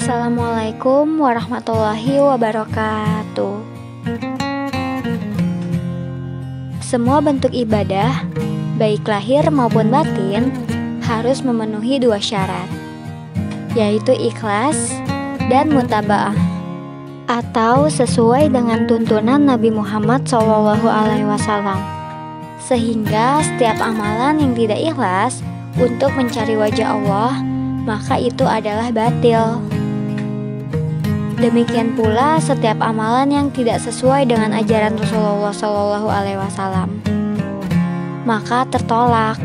Assalamualaikum warahmatullahi wabarakatuh. Semua bentuk ibadah, baik lahir maupun batin, harus memenuhi dua syarat, yaitu ikhlas dan mutaba'ah, atau sesuai dengan tuntunan Nabi Muhammad SAW. Sehingga setiap amalan yang tidak ikhlas untuk mencari wajah Allah, maka itu adalah batil. Demikian pula setiap amalan yang tidak sesuai dengan ajaran Rasulullah SAW, maka tertolak.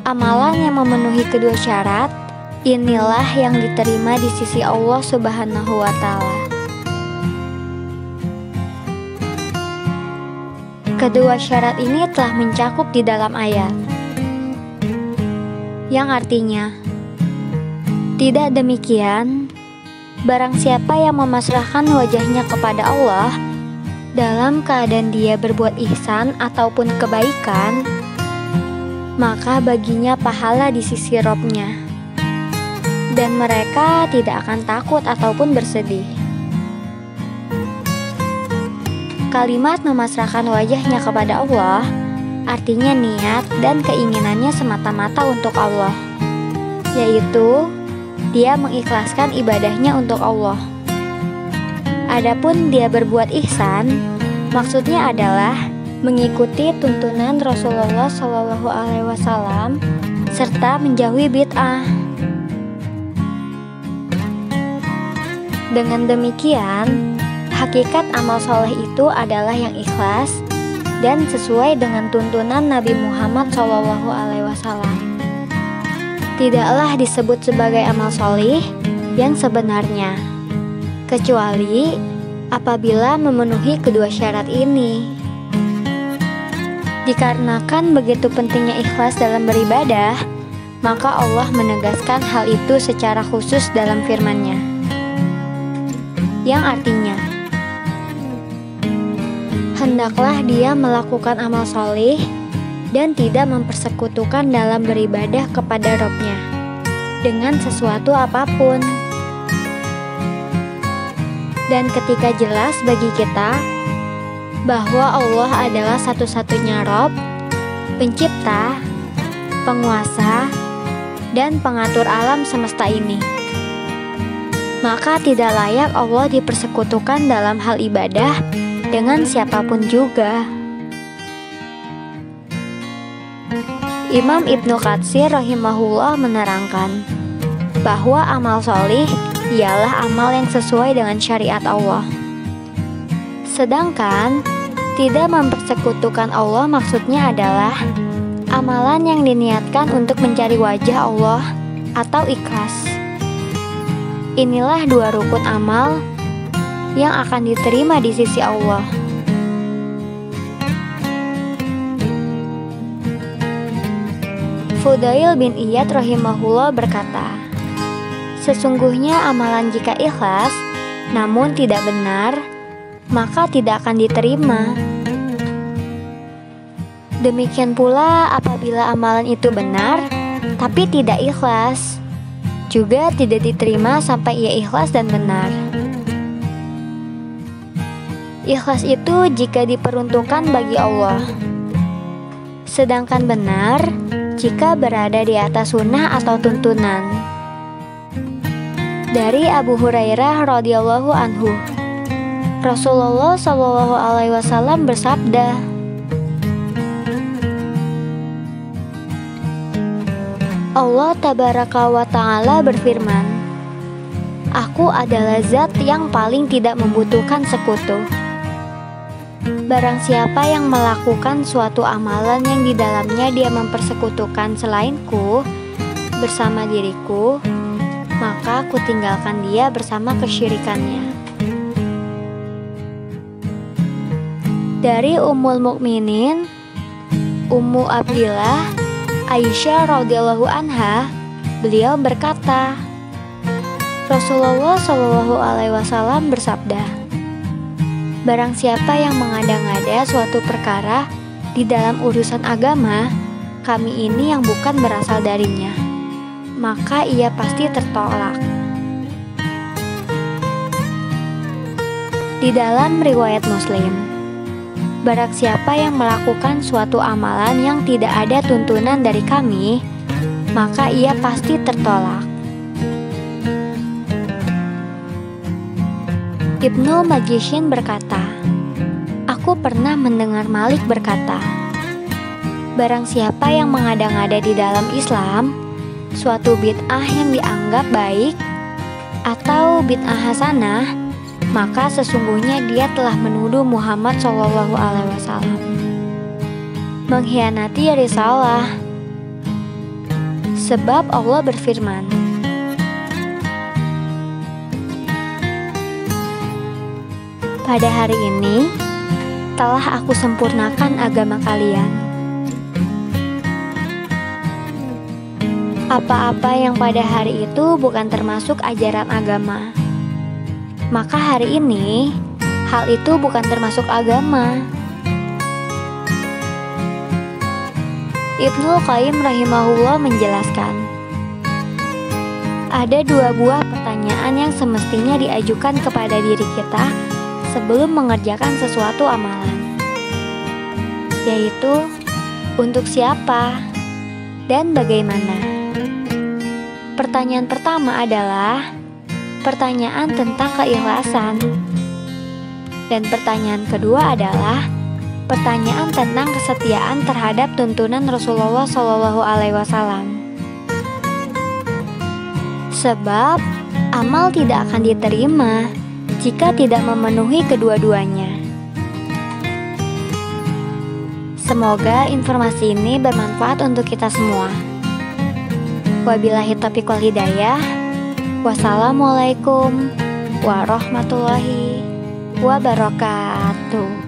Amalan yang memenuhi kedua syarat, inilah yang diterima di sisi Allah Subhanahu wa Ta'ala. Kedua syarat ini telah mencakup di dalam ayat, yang artinya, tidak demikian, barang siapa yang memasrahkan wajahnya kepada Allah dalam keadaan dia berbuat ihsan ataupun kebaikan, maka baginya pahala di sisi Robnya, dan mereka tidak akan takut ataupun bersedih. Kalimat memasrahkan wajahnya kepada Allah artinya niat dan keinginannya semata-mata untuk Allah, yaitu dia mengikhlaskan ibadahnya untuk Allah. Adapun dia berbuat ihsan, maksudnya adalah mengikuti tuntunan Rasulullah SAW serta menjauhi bid'ah. Dengan demikian, hakikat amal soleh itu adalah yang ikhlas dan sesuai dengan tuntunan Nabi Muhammad SAW. Tidaklah disebut sebagai amal soleh yang sebenarnya, kecuali apabila memenuhi kedua syarat ini. Dikarenakan begitu pentingnya ikhlas dalam beribadah, maka Allah menegaskan hal itu secara khusus dalam firman-Nya, yang artinya, hendaklah dia melakukan amal soleh dan tidak mempersekutukan dalam beribadah kepada Robnya dengan sesuatu apapun. Dan ketika jelas bagi kita bahwa Allah adalah satu-satunya Rob, pencipta, penguasa, dan pengatur alam semesta ini, maka tidak layak Allah dipersekutukan dalam hal ibadah dengan siapapun juga. Imam Ibnu Katsir rahimahullah menerangkan bahwa amal solih ialah amal yang sesuai dengan syariat Allah. Sedangkan tidak mempersekutukan Allah maksudnya adalah amalan yang diniatkan untuk mencari wajah Allah atau ikhlas. Inilah dua rukun amal yang akan diterima di sisi Allah. Fudail bin Iyad rahimahullah berkata, sesungguhnya amalan jika ikhlas namun tidak benar, maka tidak akan diterima. Demikian pula apabila amalan itu benar tapi tidak ikhlas, juga tidak diterima sampai ia ikhlas dan benar. Ikhlas itu jika diperuntukkan bagi Allah, sedangkan benar jika berada di atas sunnah atau tuntunan. Dari Abu Hurairah radhiyallahu anhu, Rasulullah SAW bersabda, Allah tabaraka wa ta'ala berfirman, Aku adalah zat yang paling tidak membutuhkan sekutu. Barang siapa yang melakukan suatu amalan yang di dalamnya dia mempersekutukan selainku bersama diriku, maka aku tinggalkan dia bersama kesyirikannya. Dari Ummul Mukminin Ummu Abdillah Aisyah radhiyallahu anha, beliau berkata, Rasulullah SAW bersabda, barang siapa yang mengada-ngada suatu perkara di dalam urusan agama kami ini yang bukan berasal darinya, maka ia pasti tertolak. Di dalam riwayat Muslim, barang siapa yang melakukan suatu amalan yang tidak ada tuntunan dari kami, maka ia pasti tertolak. Ibnu Majishin berkata, "Aku pernah mendengar Malik berkata, barang siapa yang mengada-ngada di dalam Islam suatu bid'ah yang dianggap baik atau bid'ah hasanah, maka sesungguhnya dia telah menuduh Muhammad SAW mengkhianati risalah. Sebab Allah berfirman, pada hari ini telah aku sempurnakan agama kalian. Apa-apa yang pada hari itu bukan termasuk ajaran agama, maka hari ini hal itu bukan termasuk agama." Ibnu Qayyim rahimahullah menjelaskan, ada dua buah pertanyaan yang semestinya diajukan kepada diri kita sebelum mengerjakan sesuatu amalan, yaitu untuk siapa dan bagaimana. Pertanyaan pertama adalah pertanyaan tentang keikhlasan, dan pertanyaan kedua adalah pertanyaan tentang kesetiaan terhadap tuntunan Rasulullah SAW. Sebab amal tidak akan diterima jika tidak memenuhi kedua-duanya. Semoga informasi ini bermanfaat untuk kita semua. Wabillahi taufiq wal hidayah. Wassalamualaikum warahmatullahi wabarakatuh.